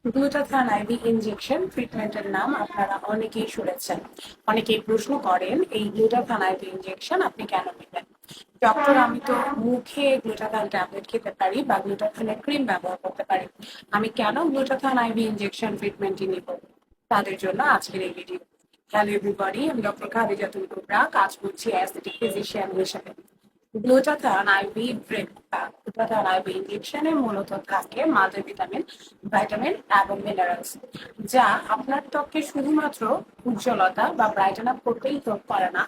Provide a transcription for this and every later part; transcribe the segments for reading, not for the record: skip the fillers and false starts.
Glutathione ivy injection ট্রিটমেন্টের নাম আপনারা অনেকেই শুনেছেন। অনেকেই প্রশ্ন করেন এই গ্লুটাথায়ন আইভি ইনজেকশন আপনি কেন নেবেন? ডক্টর, আমি তো মুখে গ্লুটাথায়ন ট্যাবলেট খেতে পারি বা গ্লুটাথায়নের ক্রিম ব্যবহার করতে পারি, আমি কেন গ্লুটাথায়ন আইভি ইনজেকশন ট্রিটমেন্টই নিব? তাদের জন্য আজকের এই ভিডিও। হ্যালো এভরিবডি, আমি ডক্টর খাদিজাতুল কুবরা, কাজ করছি অ্যাস্থেটিক ফিজিশিয়ান হিসেবে। গ্লুটাথায়ন আইভি ড্রিপ বা গ্লুটাথায়ন আইভি ইনজেকশনে মূলত থাকে মাল্টিভিটামিন, ভাইটামিন এবং মিনারেলস, যা আপনার ত্বককে শুধুমাত্র উজ্জ্বলতা বা ব্রাইটেন আপ করতেই ত্বক করে না,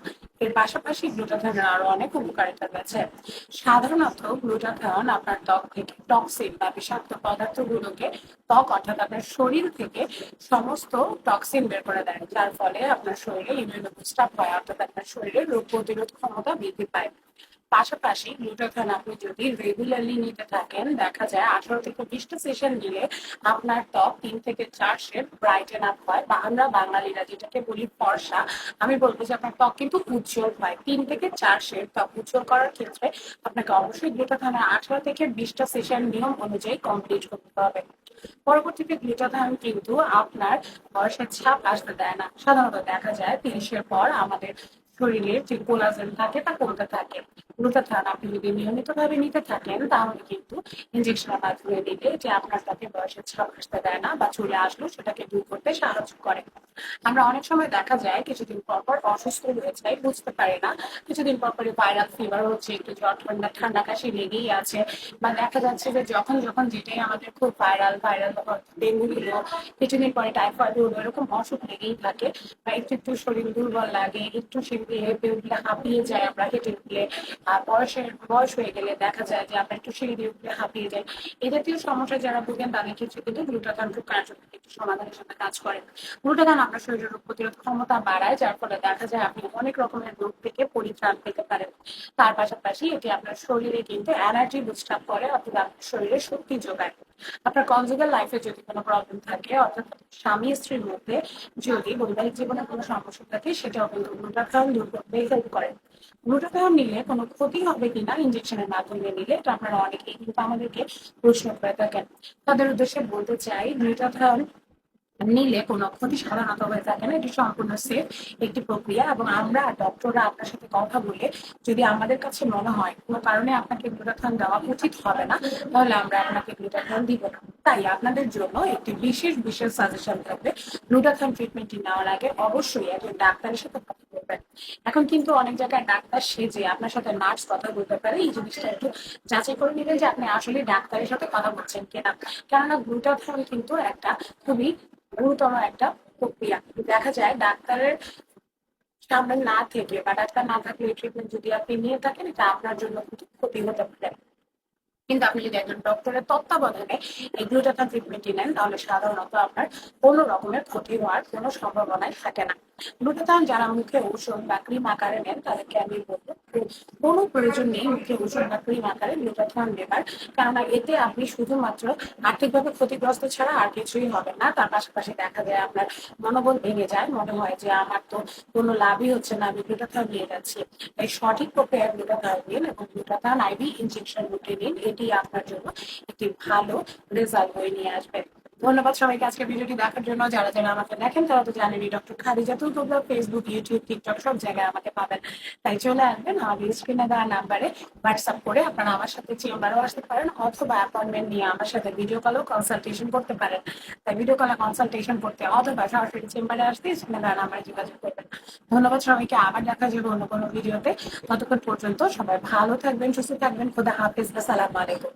এর পাশাপাশি গ্লুটাথায়নের আরো অনেক উপকারিতা রয়েছে। সাধারণত গ্লুটাথায়ন আপনার ত্বক থেকে টক্সিন বা বিষাক্ত পদার্থগুলোকে, ত্বক অর্থাৎ আপনার শরীর থেকে সমস্ত টক্সিন বের করে দেয়, যার ফলে আপনার শরীরে ইমিউনো বুস্ট আপ হয়, অর্থাৎ আপনার শরীরে রোগ প্রতিরোধ ক্ষমতা বৃদ্ধি পায়। পাশাপাশি গ্লুটাথায়ন আপনি যদি রেগুলারলি নিতে থাকেন, দেখা যায় 18 থেকে 20টা সেশন নিলে আপনার ত্বক 3 থেকে 4 শেড ব্রাইটেন আপ হয়, বা আমরা বাঙালিরা যেটাকে বলি ফর্সা। আমি বলবো যে আপনার ত্বক কিন্তু উজ্জ্বল হয়। 3 থেকে 4 শেড ত্বক উজ্জ্বল করার ক্ষেত্রে আপনাকে অবশ্যই গ্লুটাথায়নের 18 থেকে 20টা সেশন নিয়ম অনুযায়ী কমপ্লিট করতে হবে। পরবর্তীতে গ্লুটাথায়ন কিন্তু আপনার বয়সের ছাপ আসতে দেয় না। সাধারণত দেখা যায় 30-এর পর আমাদের শরীরের যে কোলাজেন থাকে তা কমতে থাকে। গ্লুটাথায়ন আপনি যদি নিয়মিতভাবে নিতে থাকেন, তাহলে কিন্তু ইনজেকশনের মাধ্যমে দিলে যে আপনার তাতে বয়সের ছাপ আসতে দেয় না, বা চলে আসলেও সেটাকে দূর করতে সাহায্য করে। আমরা অনেক সময় দেখা যায় কিছুদিন পর পর অসুস্থ হয়ে যাই, বুঝতে পারি না। কিছুদিন পর পরই ভাইরাল ফিভার হচ্ছে, একটু জ্বর ঠান্ডা ঠান্ডা কাশি লেগেই আছে, বা দেখা যাচ্ছে যে যখন যখন যেটাই আমাদের খুব ভাইরাল ভাইরাল, ডেঙ্গু হলো, কিছুদিন পরে টাইফয়েড হলো, এরকম অসুখ লেগেই থাকে। বা একটু একটু শরীর দুর্বল লাগে, একটু শরীরে হেঁপে উঠলে হাঁপিয়ে যায় আমরা হেঁটে উঠলে। আর বয়স হয়ে গেলে দেখা যায় যে আমরা একটু সিঁড়ি দিয়ে উঠলে হাঁপিয়ে যায়। এই জাতীয় সমস্যা যারা ভোগেন তাদের ক্ষেত্রে কিন্তু গ্লুটাথায়ন খুব কার্যকরী একটি সমাধান হিসেবে কাজ করে। গ্লুটাথায়ন আপনার শরীরের রোগ প্রতিরোধ ক্ষমতা বাড়ায়, যার ফলে দেখা যায় আপনি অনেক রকমের রোগ থেকে পরিত্রাণ পেতে পারেন। তার পাশাপাশি এটি আপনার শরীরে কিন্তু এনার্জি বুস্ট আপ করে, অর্থাৎ আপনার শরীরে শক্তি যোগায়। আপনার কনজুগাল লাইফে যদি কোনো প্রবলেম থাকে, অর্থাৎ স্বামী স্ত্রীর মধ্যে যদি বৈবাহিক জীবনে কোনো সমস্যা থাকে, সেটাও কিন্তু গ্লুটাথায়ন দূর করতে হেল্প করে। গ্লুটাথায়ন নিলে কোনো ক্ষতি হবে কিনা ইনজেকশনের মাধ্যমে নিলে, এটা আপনারা অনেকেই কিন্তু আমাদেরকে প্রশ্ন করে থাকেন। তাদের উদ্দেশ্যে বলতে চাই, গ্লুটাথায়ন নিলে কোনো ক্ষতি সাধারণত হয়ে থাকে না, এটি সম্পূর্ণ সেফ একটি প্রক্রিয়া। এবং আমরা ডক্টররা আপনার সাথে কথা বলে যদি আমাদের কাছে মনে হয় কোনো কারণে আপনাকে গ্লুটাথায়ন দেওয়া উচিত হবে না, তাহলে আমরা আপনাকে গ্লুটাথায়ন দিব না। তাই আপনাদের জন্য একটি বিশেষ বিশেষ সাজেশন থাকবে। গ্লুটাথায়ন ট্রিটমেন্টটি নেওয়ার আগে অবশ্যই একজন ডাক্তারের সাথে কথা বলবেন। এখন কিন্তু অনেক জায়গায় ডাক্তার সেজে আপনার সাথে নার্স কথা বলতে পারে, এই জিনিসটা একটু যাচাই করে নেবেন যে আপনি আসলে ডাক্তারের সাথে কথা বলছেন কিনা। কেননা গ্লুটাথায়ন কিন্তু একটা খুবই গুরুতর একটা প্রক্রিয়া। দেখা যায় ডাক্তারের সামনে না থেকে বা ডাক্তার না থাকলে ট্রিটমেন্ট যদি আপনি নিয়ে থাকেন, এটা আপনার জন্য কিন্তু ক্ষতি হতে পারে। কিন্তু আপনি যদি একজন ডক্টরের তত্ত্বাবধানে এই গ্লুটাথায়ন ট্রিটমেন্টটি নেন, তাহলে সাধারণত আপনার কোনো রকমের ক্ষতি হওয়ার কোনো সম্ভাবনাই থাকে না। গ্লুটাথায়ন যারা মুখে ঔষধ বা ক্রিম আকারে নেন, তাদেরকে আমি বলবো কোনো প্রয়োজন নেই মুখে ওষুধ বা ক্রিম আকারে গ্লুটাথায়ন নেবার। কেননা এতে আপনি শুধুমাত্র আর্থিকভাবে ক্ষতিগ্রস্ত ছাড়া আর কিছুই হবে না। তার পাশাপাশি দেখা যায় আপনার মনোবল ভেঙে যায়, মনে হয় যে আমার তো কোনো লাভই হচ্ছে না, আমি গ্লুটাথায়ন নিয়ে যাচ্ছি। তাই সঠিক প্রক্রিয়ায় গ্লুটাথায়ন নিন এবং গ্লুটাথায়ন আইভি ইনজেকশন রুটে নিন, এটি আপনার জন্য একটি ভালো রেজাল্ট বয়ে নিয়ে আসবে। ধন্যবাদ সবাইকে আজকে ভিডিওটি দেখার জন্য। যারা যারা আমাকে দেখেন তারা তো জানেনই, ডক্টর খাদিজাতুল কুবরা ফেসবুক, ইউটিউব, টিকটক সব জায়গায় আমাকে পাবেন। তাই চলে আসবেন আমাদের স্ক্রিনে দেওয়া নাম্বারে হোয়াটসঅ্যাপ করে আপনারা আমার সাথে চেম্বারেও আসতে পারেন, অথবা অ্যাপয়েন্টমেন্ট নিয়ে আমার সাথে ভিডিও কলেও কনসালটেশন করতে পারেন। তাই ভিডিও কলে কনসালটেশন করতে অথবা সরাসরি চেম্বারে আসতে স্ক্রিনে দেওয়া নাম্বারে যোগাযোগ করবেন। ধন্যবাদ সবাইকে, আবার দেখা যাবে অন্য কোনো ভিডিওতে। ততক্ষণ পর্যন্ত সবাই ভালো থাকবেন, সুস্থ থাকবেন। খোদা হাফেজ, আসসালামু আলাইকুম।